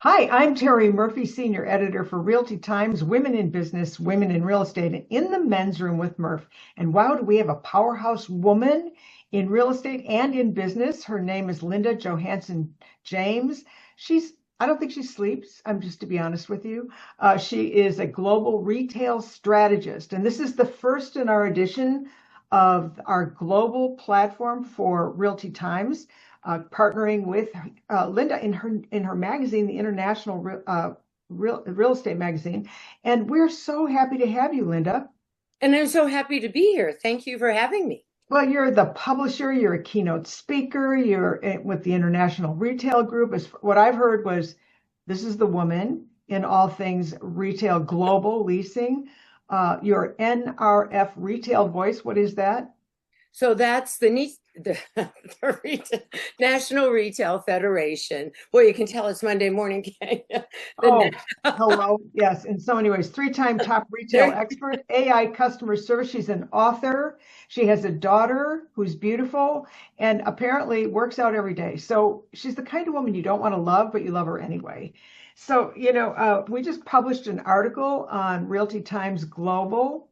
Hi, I'm Terri Murphy, Senior Editor for Realty Times, Women in Business, Women in Real Estate, and in the men's room with Murph. And wow, do we have a powerhouse woman in real estate and in business. Her name is Linda Johansen-James. I don't think she sleeps, I'm just to be honest with you. She is a global retail strategist, and this is the first in our edition of our global platform for Realty Times partnering with Linda in her magazine, the International Real Estate Magazine. And we're so happy to have you, Linda. And I'm so happy to be here. Thank you for having me. Well, you're the publisher, you're a keynote speaker, you're with the International Retail Group. As what I've heard was this is the woman in all things retail global leasing. Your NRF retail voice, what is that? So that's the National Retail Federation. Well, you can tell it's Monday morning. The Oh, hello. Yes, in so many ways. Three-time top retail there, expert, AI customer service. She's an author. She has a daughter who's beautiful and apparently works out every day. So she's the kind of woman you don't want to love, but you love her anyway. So, we just published an article on Realty Times Global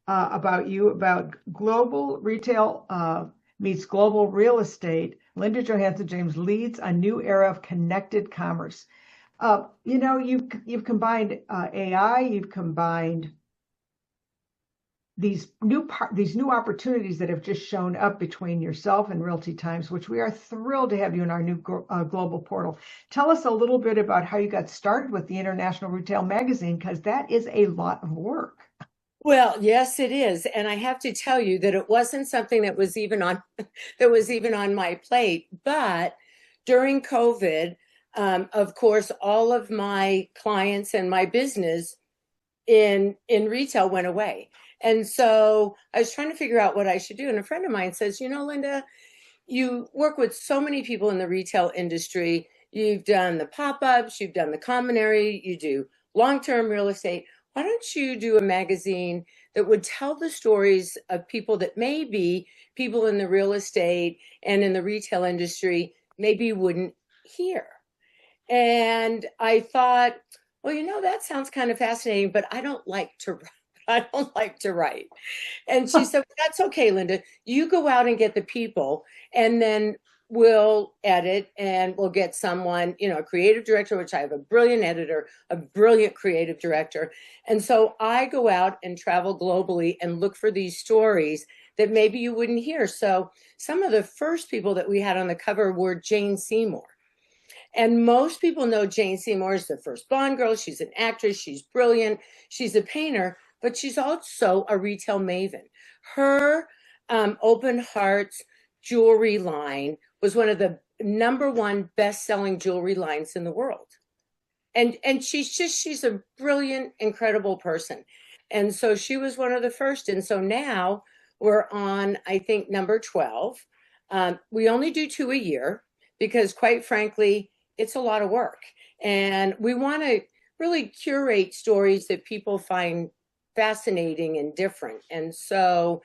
about you, about global retail meets global real estate. Linda Johansen-James leads a new era of connected commerce. You've combined AI, you've combined these new opportunities that have just shown up between yourself and Realty Times, which we are thrilled to have you in our new global portal. Tell us a little bit about how you got started with the International Retail Magazine, because that is a lot of work. well, yes, it is. And I have to tell you that it wasn't something that was even on that was even on my plate. But during COVID, of course, all of my clients and my business in retail went away. And so I was trying to figure out what I should do. And a friend of mine says, Linda, you work with so many people in the retail industry. You've done the pop-ups, you've done the common area, you do long-term real estate. Why don't you do a magazine that would tell the stories of people that maybe people in the real estate and in the retail industry maybe wouldn't hear? And I thought, well, that sounds kind of fascinating, but I don't like to I don't like to write. And she said, well, that's okay, Linda. You go out and get the people, and then we'll edit and we'll get someone, a creative director, which I have a brilliant editor, a brilliant creative director. And so I go out and travel globally and look for these stories that maybe you wouldn't hear. So some of the first people that we had on the cover were Jane Seymour. And most people know Jane Seymour as the first Bond girl. She's an actress. She's brilliant. She's a painter, but she's also a retail maven. Her Open Hearts jewelry line was one of the number one best-selling jewelry lines in the world. And she's a brilliant, incredible person. And so she was one of the first. And so now we're on, I think, number 12. We only do two a year because, quite frankly, it's a lot of work. And we want to really curate stories that people find fascinating and different. And so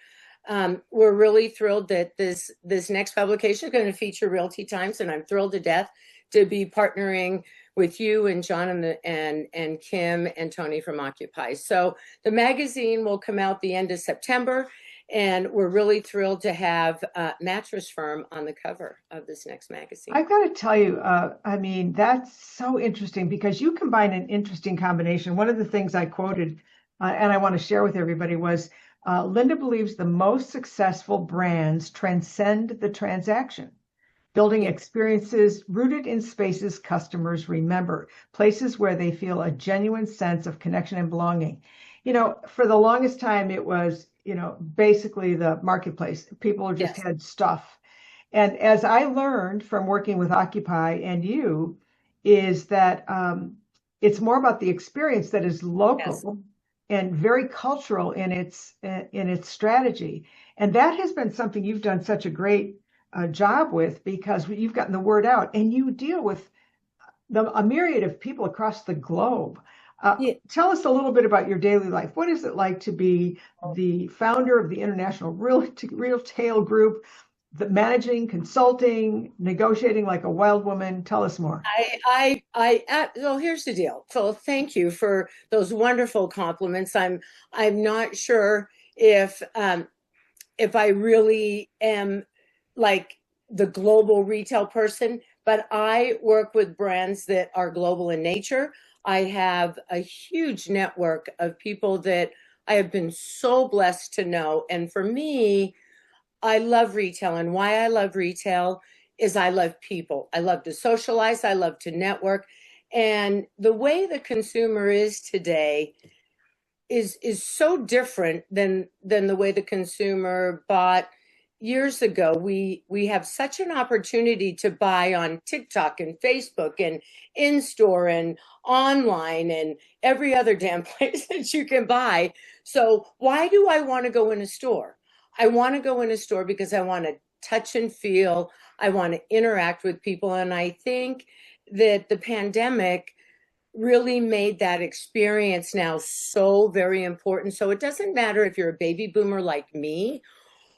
we're really thrilled that this next publication is going to feature Realty Times, and I'm thrilled to death to be partnering with you and John and Kim and Tony from Occupy. So the magazine will come out the end of September, and we're really thrilled to have Mattress Firm on the cover of this next magazine. I've got to tell you, I mean, that's so interesting because you combine an interesting combination. One of the things I quoted, and I want to share with everybody, was Linda believes the most successful brands transcend the transaction, building Yeah. experiences rooted in spaces customers remember, places where they feel a genuine sense of connection and belonging. For the longest time, it was, basically the marketplace. People just Yes. had stuff. And as I learned from working with Occupy and you, is that it's more about the experience that is Yes. local and very cultural in its strategy. And that has been something you've done such a great job with because you've gotten the word out and you deal with a myriad of people across the globe. Yeah. Tell us a little bit about your daily life. What is it like to be the founder of the International Real Retail Group? the managing, consulting, negotiating like a wild woman. Tell us more. Well, here's the deal. So thank you for those wonderful compliments. I'm not sure if I really am like the global retail person, but I work with brands that are global in nature. I have a huge network of people that I have been so blessed to know. And for me, I love retail. And why I love retail is I love people. I love to socialize, I love to network. And the way the consumer is today is so different than the way the consumer bought years ago. We have such an opportunity to buy on TikTok and Facebook and in store and online and every other damn place that you can buy. So why do I want to go in a store? I want to go in a store because I want to touch and feel. I want to interact with people. And I think that the pandemic really made that experience now so very important. So it doesn't matter if you're a baby boomer like me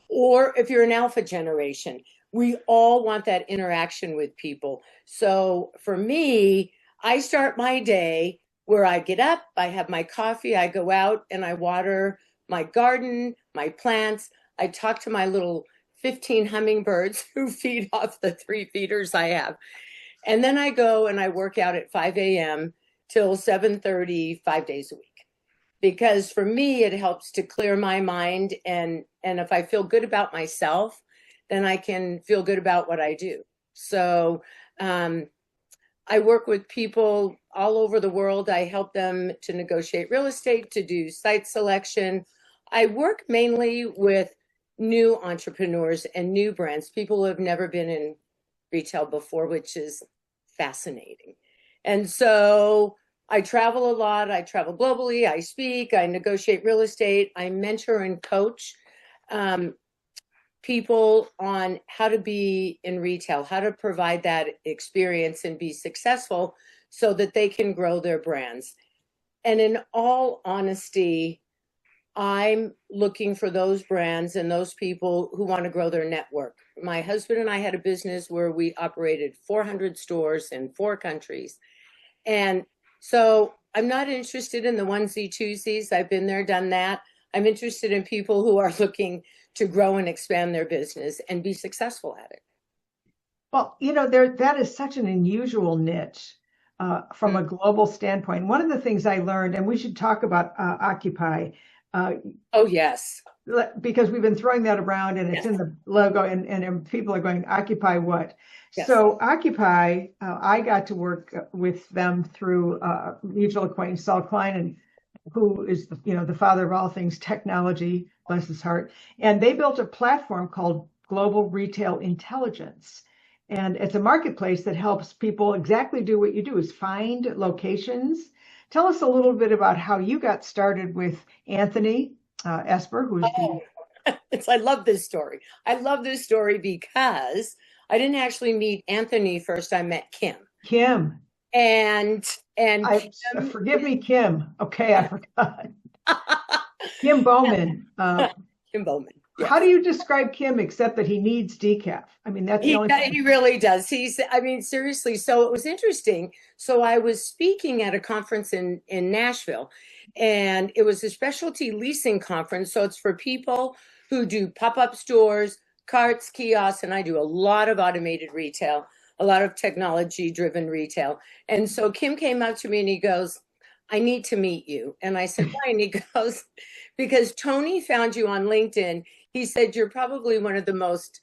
or if you're an alpha generation. We all want that interaction with people. So for me, I start my day where I get up, I have my coffee, I go out and I water my garden, my plants. I talk to my little 15 hummingbirds who feed off the 3 feeders I have. And then I go and I work out at 5 a.m. till 7:30, 5 days a week. Because for me, it helps to clear my mind. And if I feel good about myself, then I can feel good about what I do. So I work with people all over the world. I help them to negotiate real estate, to do site selection. I work mainly with new entrepreneurs and new brands, people who have never been in retail before, which is fascinating. And so I travel a lot. I travel globally. I speak. I negotiate real estate. I mentor and coach um, people on how to be in retail, how to provide that experience and be successful so that they can grow their brands. And in all honesty, I'm looking for those brands and those people who want to grow their network. My husband and I had a business where we operated 400 stores in 4 countries. And so I'm not interested in the onesie twosies. I've been there, done that. I'm interested in people who are looking to grow and expand their business and be successful at it. Well, that is such an unusual niche from a global standpoint. One of the things I learned, and we should talk about Occupy, uh, Oh, yes. because we've been throwing that around and it's Yes. in the logo, and people are going, Occupy what? Yes. So Occupy, I got to work with them through mutual acquaintance, Saul Klein, and who is the father of all things technology, bless his heart. And they built a platform called Global Retail Intelligence. And it's a marketplace that helps people exactly do what you do, is find locations. Tell us a little bit about how you got started with Anthony Esper, who's the I love this story. I love this story because I didn't actually meet Anthony first. I met Kim. Kim. And Kim Forgive me, Kim. Okay, I forgot. Kim Bowman. Kim Bowman. Yes. How do you describe Kim except that he needs decaf? I mean, that's the only thing. He really does. I mean, seriously. So it was interesting. So I was speaking at a conference in Nashville, and it was a specialty leasing conference. So it's for people who do pop-up stores, carts, kiosks, and I do a lot of automated retail, a lot of technology-driven retail. And so Kim came up to me and he goes, I need to meet you. And I said, why? And he goes, because Tony found you on LinkedIn. He said, you're probably one of the most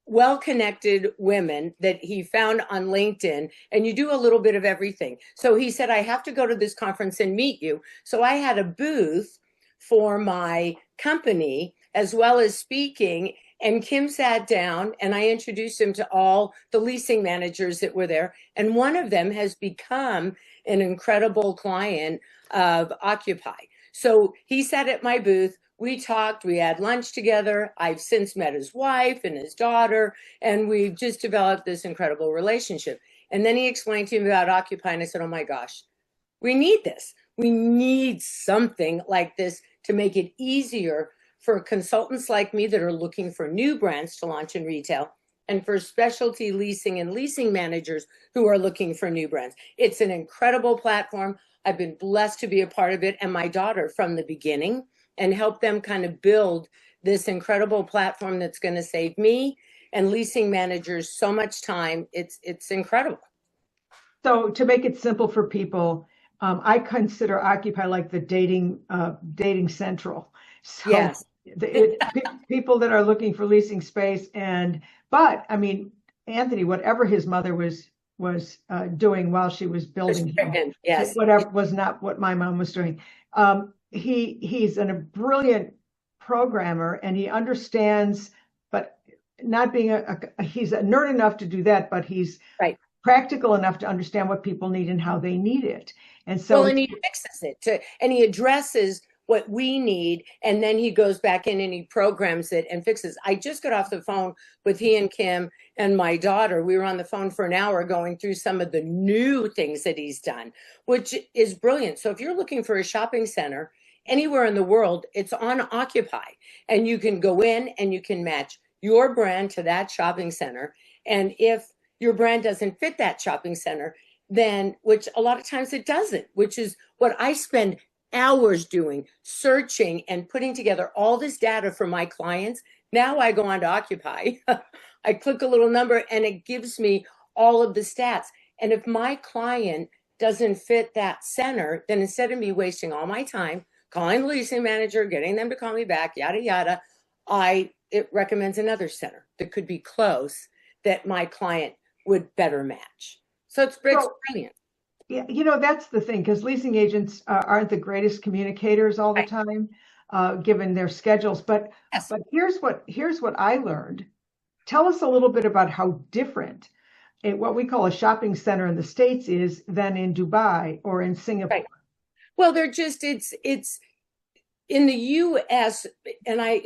well-connected women that he found on LinkedIn, and you do a little bit of everything. So he said, I have to go to this conference and meet you. So I had a booth for my company as well as speaking. And Kim sat down and I introduced him to all the leasing managers that were there. And one of them has become an incredible client of Occupy. So he sat at my booth. We talked, we had lunch together. I've since met his wife and his daughter, and we've just developed this incredible relationship. And then he explained to me about Occupy, and I said, oh my gosh, we need this. We need something like this to make it easier for consultants like me that are looking for new brands to launch in retail, and for specialty leasing and leasing managers who are looking for new brands. It's an incredible platform. I've been blessed to be a part of it, and my daughter from the beginning, and help them kind of build this incredible platform that's going to save me and leasing managers so much time. It's incredible. So to make it simple for people, I consider Occupy like the dating central. So Yes. people that are looking for leasing space, but I mean, Anthony, whatever his mother was doing while she was building him, Yes. whatever was not what my mom was doing. He's a brilliant programmer, and he understands, but not being he's a nerd enough to do that, but he's Right. practical enough to understand what people need and how they need it. And Well, so and he fixes it and he addresses what we need, and then he goes back in and he programs it and fixes. I just got off the phone with he and Kim and my daughter. We were on the phone for an hour going through some of the new things that he's done, which is brilliant. So if you're looking for a shopping center anywhere in the world, it's on Occupy, and you can go in and you can match your brand to that shopping center. And if your brand doesn't fit that shopping center, then, which a lot of times it doesn't, which is what I spend hours doing, searching and putting together all this data for my clients. Now I go on to Occupy. I click a little number and it gives me all of the stats. And if my client doesn't fit that center, then instead of me wasting all my time calling the leasing manager, getting them to call me back, yada, yada, it recommends another center that could be close that my client would better match. So it's brilliant. Yeah, that's the thing, because leasing agents aren't the greatest communicators all the time, given their schedules. But Yes. but here's what I learned. Tell us a little bit about how different what we call a shopping center in the States is than in Dubai or in Singapore. Right. Well, it's in the US, and I,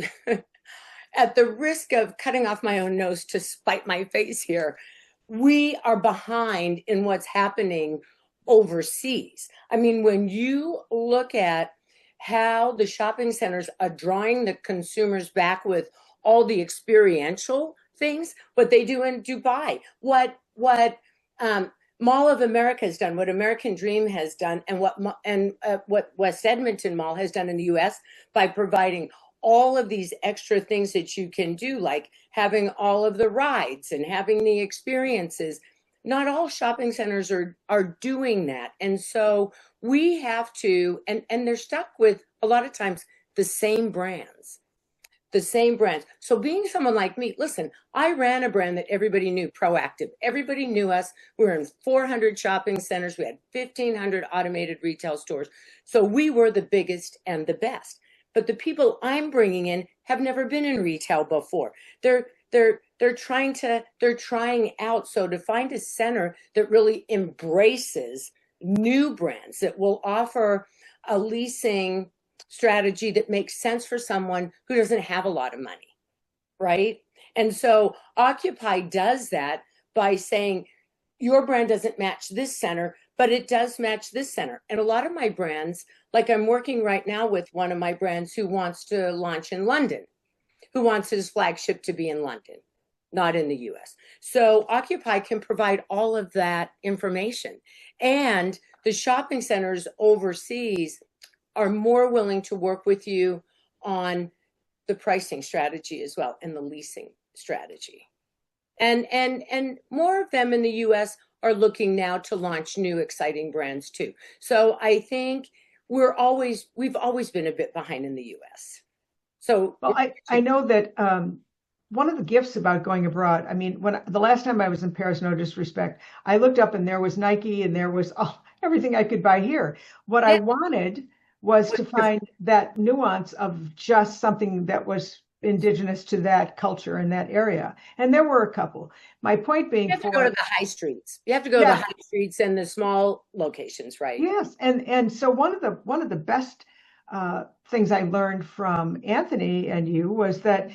at the risk of cutting off my own nose to spite my face here, we are behind in what's happening overseas. I mean, when you look at how the shopping centers are drawing the consumers back with all the experiential things, what they do in Dubai, what Mall of America has done, what American Dream has done, and what West Edmonton Mall has done in the U.S. by providing all of these extra things that you can do, like having all of the rides and having the experiences. Not all shopping centers are doing that. And so we have to, and they're stuck with a lot of times the same brands. So being someone like me, listen, I ran a brand that everybody knew, Proactive. Everybody knew us. We were in 400 shopping centers. We had 1,500 automated retail stores. So we were the biggest and the best. But the people I'm bringing in have never been in retail before. They're trying out. So to find a center that really embraces new brands, that will offer a leasing strategy that makes sense for someone who doesn't have a lot of money, right? And so Occupy does that by saying your brand doesn't match this center, but it does match this center. And a lot of my brands, like I'm working right now with one of my brands who wants to launch in London, who wants his flagship to be in London, not in the US. So Occupy can provide all of that information. And the shopping centers overseas are more willing to work with you on the pricing strategy as well, and the leasing strategy. And more of them in the US are looking now to launch new exciting brands too. So I think we've always been a bit behind in the US. So well, I know that one of the gifts about going abroad, I mean, when the last time I was in Paris, no disrespect, I looked up and there was Nike and there was everything I could buy here. What I wanted was to find that nuance of just something that was indigenous to that culture in that area. And there were a couple. My point being, you have to go to the high streets. You have to go to the high streets and the small locations, right? Yes. And so one of the best things I learned from Anthony and you was that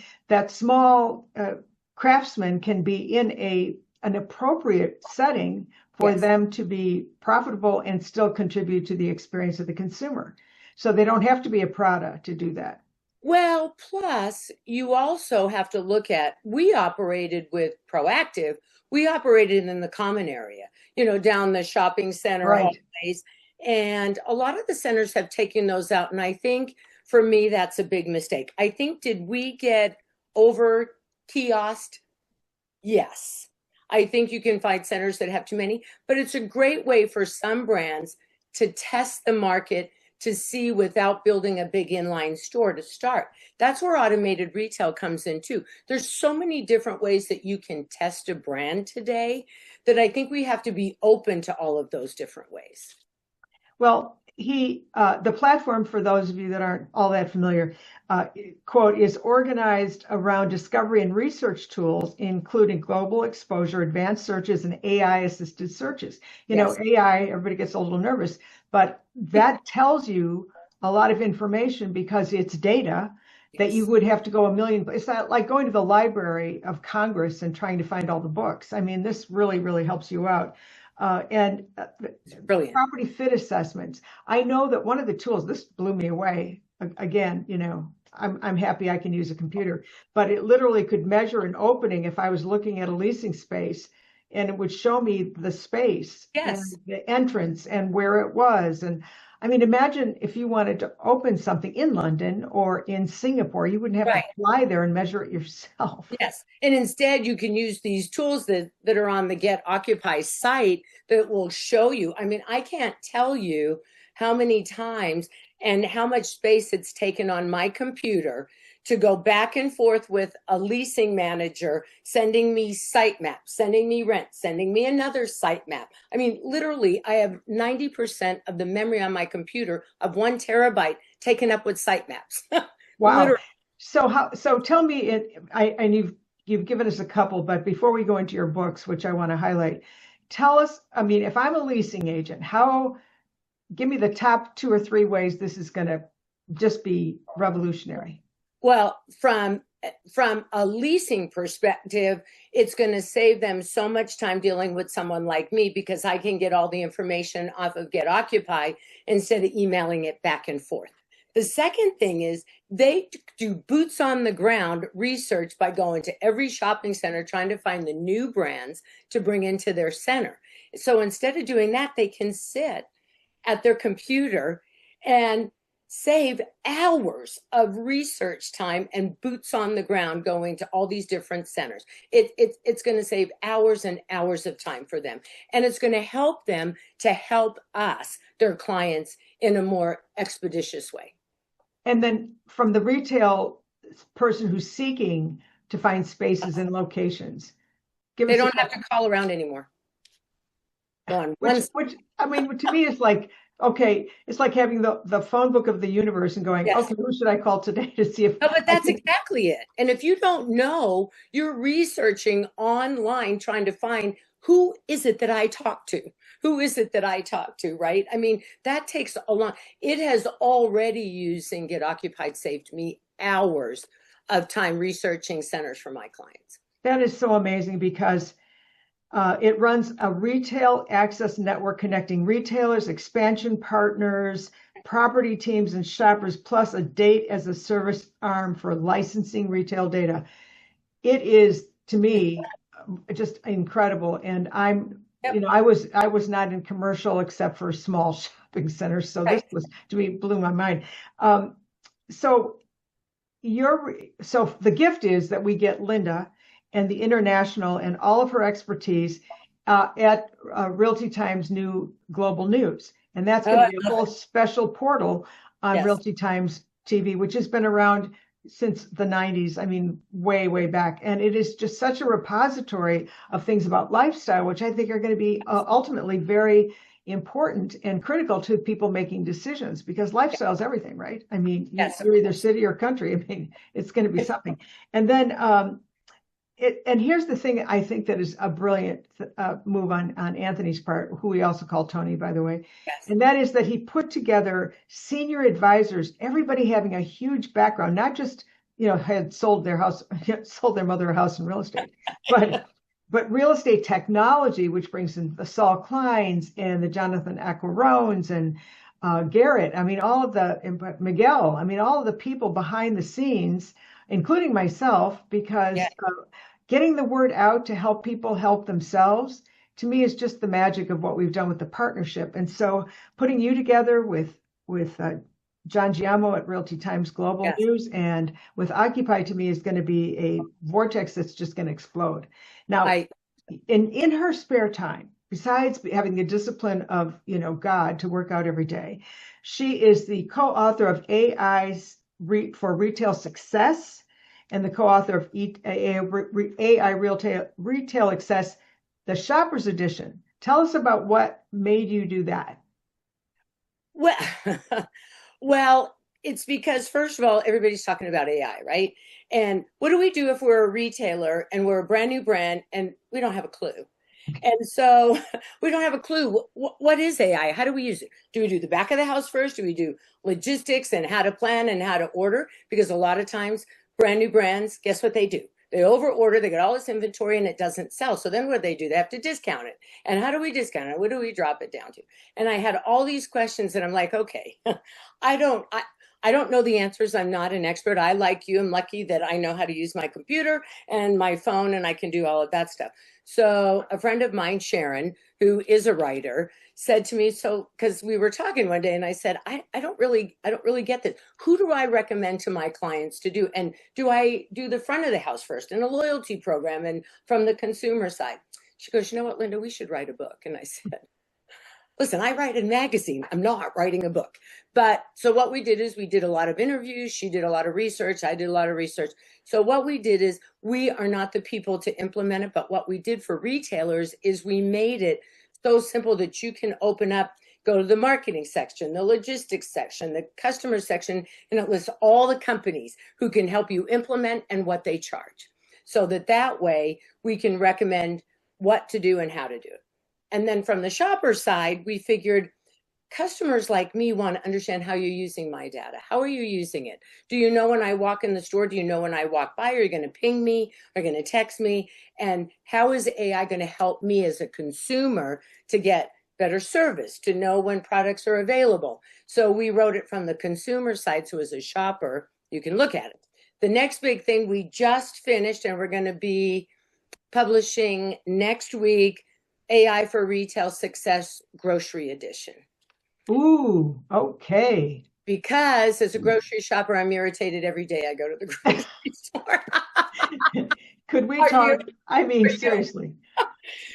small craftsmen can be in an appropriate setting for them to be profitable and still contribute to the experience of the consumer. So they don't have to be a Prada to do that. Well, plus you also have to look at, we operated with Proactive, we operated in the common area, down the shopping center Right. hallways. And a lot of the centers have taken those out. And I think for me, that's a big mistake. I think, did we get over kiosked? Yes. I think you can find centers that have too many, but it's a great way for some brands to test the market to see without building a big inline store to start. That's where automated retail comes in too. There's so many different ways that you can test a brand today that I think we have to be open to all of those different ways. Well, the platform, for those of you that aren't all that familiar, quote, is organized around discovery and research tools, including global exposure, advanced searches, and AI assisted searches. Yes. AI, everybody gets a little nervous, but that tells you a lot of information because it's data that you Yes. would have to go a million. It's not like going to the Library of Congress and trying to find all the books. I mean, this really, really helps you out. And It's brilliant. property fit assessments. I know that one of the tools, this blew me away. Again, I'm happy I can use a computer, but it literally could measure an opening if I was looking at a leasing space, and it would show me the space and Yes. the entrance and where it was. And I mean, imagine if you wanted to open something in London or in Singapore, you wouldn't have to Right. fly there and measure it yourself. Yes. And instead, you can use these tools that are on the Get Occupy site that will show you. I mean, I can't tell you how many times and how much space it's taken on my computer to go back and forth with a leasing manager, sending me site maps, sending me rent, sending me another site map. I mean, literally, I have 90% of the memory on my computer of 1 terabyte taken up with site maps. Wow. Literally. So tell me and you've given us a couple, but before we go into your books, which I want to highlight, tell us, I mean, if I'm a leasing agent, give me the top two or three ways this is going to just be revolutionary. Well, from a leasing perspective, it's going to save them so much time dealing with someone like me because I can get all the information off of Get Occupy instead of emailing it back and forth. The second thing is they do boots on the ground research by going to every shopping center trying to find the new brands to bring into their center. So instead of doing that, they can sit at their computer and save hours of research time and boots on the ground going to all these different centers. It's going to save hours and hours of time for them. And it's going to help them to help us, their clients, in a more expeditious way. And then from the retail person who's seeking to find spaces and locations, give They us a don't have to couple. call around anymore. Go on one. Which I mean, to me, it's like, okay, it's like having the phone book of the universe and going, Yes. okay, who should I call today to see if No, but I that's can. exactly it. And if you don't know, you're researching online trying to find, who is it that I talk to? Who is it that I talk to, right? I mean, that takes a long, it has already, using Get Occupied, saved me hours of time researching centers for my clients. That is so amazing because it runs a retail access network connecting retailers, expansion partners, property teams, and shoppers, plus a date as a service arm for licensing retail data. It is, to me, just incredible. And Yep. I was not in commercial except for small shopping centers, so this Right. was, to me, blew my mind. Um, so so the gift is that we get Linda and the international and all of her expertise at Realty Times new global news. And that's Oh, going to I be a love whole it. special portal on Yes. Realty Times TV, which has been around since the 90s. I mean, way, way back. And it is just such a repository of things about lifestyle, which I think are going to be ultimately very important and critical to people making decisions because lifestyle is everything, right? I mean, Yes, of you're either course. city or country. I mean, it's going to be something. And then, and here's the thing I think that is a brilliant move on Anthony's part, who we also call Tony, by the way, Yes. and that is that he put together senior advisors, everybody having a huge background, not just had sold their house, sold their mother a house in real estate, but real estate technology, which brings in the Saul Kleins and the Jonathan Aquarones and Garrett, I mean, Miguel, I mean, all of the people behind the scenes, including myself, because Yeah. getting the word out to help people help themselves, to me, is just the magic of what we've done with the partnership. And so putting you together with John Giamo at Realty Times Global Yes. News and with Occupy, to me, is going to be a vortex that's just going to explode. Now, I in her spare time, besides having the discipline of God to work out every day, she is the co-author of for Retail Success and the co-author of AI Retail Success, the Shopper's Edition. Tell us about what made you do that. well, well, it's because first of all, everybody's talking about AI, right? And what do we do if we're a retailer and we're a brand new brand and we don't have a clue? And so we don't have a clue. What is AI? How do we use it? Do we do the back of the house first? Do we do logistics and how to plan and how to order? Because a lot of times, brand new brands, guess what they do? They over order, they get all this inventory and it doesn't sell. So then what do? They have to discount it. And how do we discount it? What do we drop it down to? And I had all these questions and I'm like, okay, I don't, I, I don't know the answers. I'm not an expert. I, like you, am lucky that I know how to use my computer and my phone and I can do all of that stuff. So a friend of mine, Sharon, who is a writer, said to me, so because we were talking one day and I said, I don't really get this. Who do I recommend to my clients to do? And do I do the front of the house first and a loyalty program and from the consumer side? She goes, you know what, Linda, we should write a book. And I said, listen, I write a magazine. I'm not writing a book. But so what we did is we did a lot of interviews. She did a lot of research. I did a lot of research. So what we did is we are not the people to implement it. But what we did for retailers is we made it so simple that you can open up, go to the marketing section, the logistics section, the customer section, and it lists all the companies who can help you implement and what they charge. So that way we can recommend what to do and how to do it. And then from the shopper side, we figured customers like me want to understand how you're using my data. How are you using it? Do you know when I walk in the store? Do you know when I walk by? Are you going to ping me? Are you going to text me? And how is AI going to help me as a consumer to get better service, to know when products are available? So we wrote it from the consumer side. So as a shopper, you can look at it. The next big thing we just finished, and we're going to be publishing next week, AI for Retail Success Grocery Edition. Ooh, okay. Because as a grocery shopper, I'm irritated every day I go to the grocery store. Could we Are you? talk? I mean, seriously.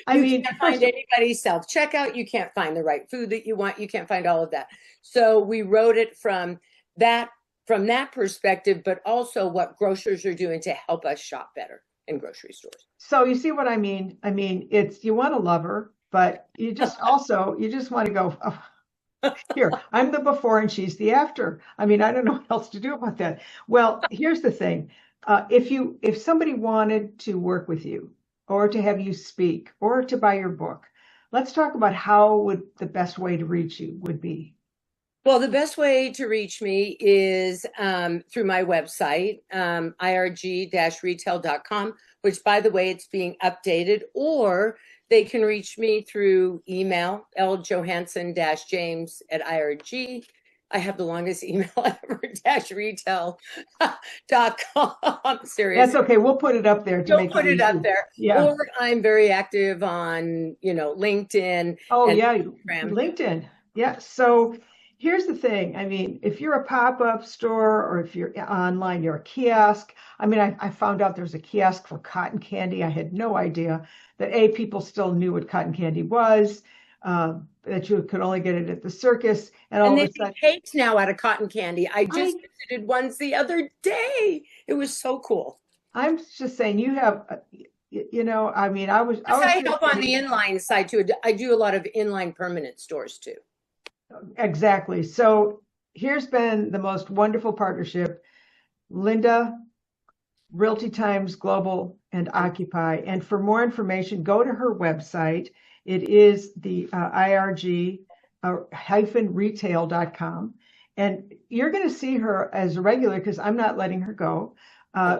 I You mean, can't find anybody's self-checkout. You can't find the right food that you want. You can't find all of that. So we wrote it from that perspective, but also what grocers are doing to help us shop better in grocery stores. so you see what I mean? I mean, it's you want to love her, but you just want to go, oh, here, I'm the before and she's the after. I mean, I don't know what else to do about that. Well, here's the thing. If somebody wanted to work with you or to have you speak or to buy your book, let's talk about how would the best way to reach you would be. Well, the best way to reach me is through my website, irg-retail.com, which, by the way, it's being updated, or they can reach me through email, Johansen-James at IRG. I have the longest email ever, retail.com. That's Seriously. okay. We'll put it up there to You'll make it put it up easy. there. Yeah. Or I'm very active on, LinkedIn Oh, and yeah. Instagram. LinkedIn. Yeah. So here's the thing. I mean, if you're a pop-up store or if you're online, you're a kiosk. I mean, I found out there's a kiosk for cotton candy. I had no idea that people still knew what cotton candy was, that you could only get it at the circus. And all And of they a make sudden, cakes now out of cotton candy. I just I, visited ones the other day. It was so cool. I'm just saying you have, I mean, I Plus, was I just help on the inline side too. I do a lot of inline permanent stores too. exactly. So here's been the most wonderful partnership. Linda, Realty Times Global, and Occupy. And for more information, go to her website. It is the IRG-retail.com. And you're going to see her as a regular because I'm not letting her go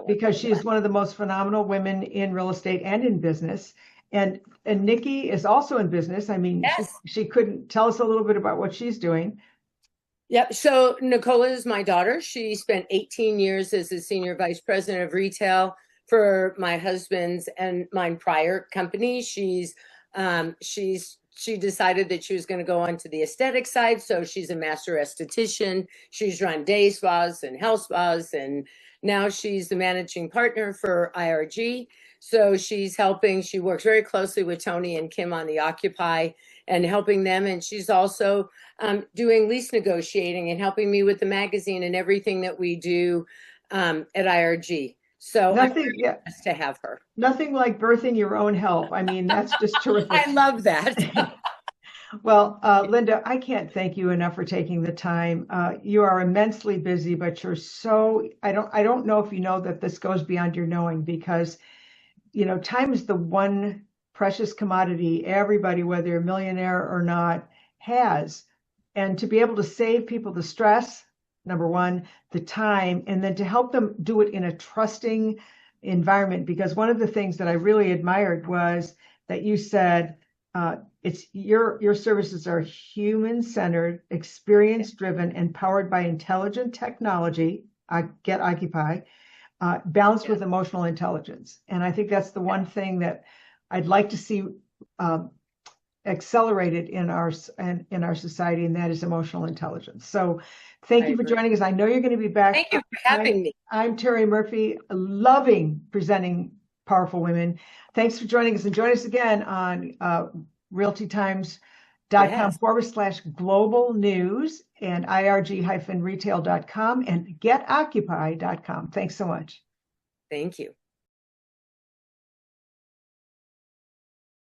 because she is one of the most phenomenal women in real estate and in business. And Nikki is also in business. I mean, Yes. she couldn't tell us a little bit about what she's doing. Yep. So Nicola is my daughter. She spent 18 years as a senior vice president of retail for my husband's and mine prior company. She decided that she was going to go on to the aesthetic side. So she's a master esthetician. She's run day spas and health spas, and now she's the managing partner for IRG. So she's helping. She works very closely with Tony and Kim on the Occupy and helping them. And she's also doing lease negotiating and helping me with the magazine and everything that we do at IRG. So I'm Nothing, very yeah, blessed to have her. nothing like birthing your own help. I mean, that's just terrific. I love that. Well, Linda, I can't thank you enough for taking the time. You are immensely busy, but you're so, I don't know if you know that this goes beyond your knowing because, time is the one precious commodity everybody, whether you're a millionaire or not, has. And to be able to save people the stress, number one, the time, and then to help them do it in a trusting environment. Because one of the things that I really admired was that you said, it's your services are human centered, experience driven, and powered by intelligent technology. I get Occupy, balanced Yeah, with emotional intelligence. And I think that's the one thing that I'd like to see um, accelerated in our society, and that is emotional intelligence. So, I thank you for agree. joining us. I know you're going to be back. Thank you for having me. I'm Terri Murphy, loving presenting powerful women. Thanks for joining us, and join us again on realtytimes.com Yes. /global news and irg-retail.com and getoccupy.com. Thanks so much. Thank you.